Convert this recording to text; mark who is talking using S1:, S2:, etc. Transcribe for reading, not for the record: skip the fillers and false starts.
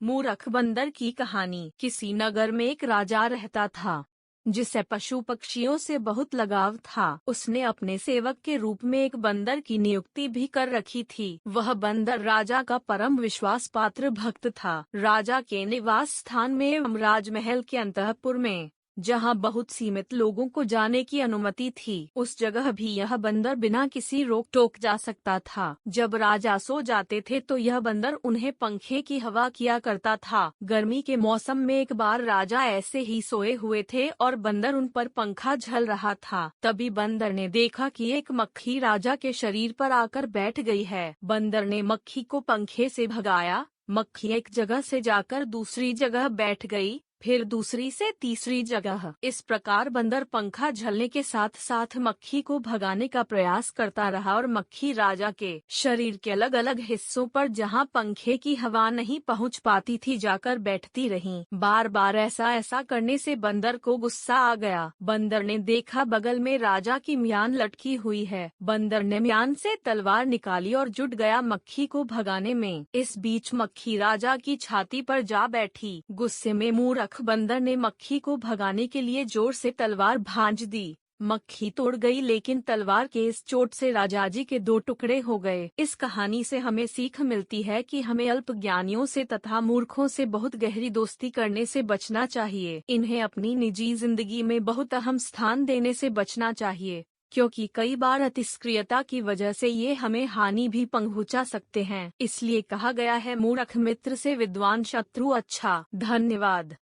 S1: मूर्ख बंदर की कहानी। किसी नगर में एक राजा रहता था जिसे पशु पक्षियों से बहुत लगाव था। उसने अपने सेवक के रूप में एक बंदर की नियुक्ति भी कर रखी थी। वह बंदर राजा का परम विश्वास पात्र भक्त था। राजा के निवास स्थान में एवं राजमहल के अंतःपुर में, जहाँ बहुत सीमित लोगों को जाने की अनुमति थी, उस जगह भी यह बंदर बिना किसी रोक टोक जा सकता था। जब राजा सो जाते थे तो यह बंदर उन्हें पंखे की हवा किया करता था। गर्मी के मौसम में एक बार राजा ऐसे ही सोए हुए थे और बंदर उन पर पंखा झल रहा था। तभी बंदर ने देखा कि एक मक्खी राजा के शरीर पर आकर बैठ गई है। बंदर ने मक्खी को पंखे से भगाया। मक्खी एक जगह से जाकर दूसरी जगह बैठ गई, फिर दूसरी से तीसरी जगह। इस प्रकार बंदर पंखा झलने के साथ साथ मक्खी को भगाने का प्रयास करता रहा और मक्खी राजा के शरीर के अलग अलग हिस्सों पर, जहां पंखे की हवा नहीं पहुंच पाती थी, जाकर बैठती रहीं। बार बार ऐसा करने से बंदर को गुस्सा आ गया। बंदर ने देखा बगल में राजा की म्यान लटकी हुई है। बंदर ने म्यान से तलवार निकाली और जुट गया मक्खी को भगाने में। इस बीच मक्खी राजा की छाती पर जा बैठी। गुस्से में मूर्ख बंदर ने मक्खी को भगाने के लिए जोर से तलवार भांज दी। मक्खी तोड़ गई, लेकिन तलवार के इस चोट से राजा जी के दो टुकड़े हो गए। इस कहानी से हमें सीख मिलती है कि हमें अल्पज्ञानियों से तथा मूर्खों से बहुत गहरी दोस्ती करने से बचना चाहिए। इन्हें अपनी निजी जिंदगी में बहुत अहम स्थान देने से बचना चाहिए, क्योंकि कई बार अतिस्क्रियता की वजह से ये हमें हानि भी पहुंचा सकते हैं। इसलिए कहा गया है, मूर्ख मित्र से विद्वान शत्रु अच्छा। धन्यवाद।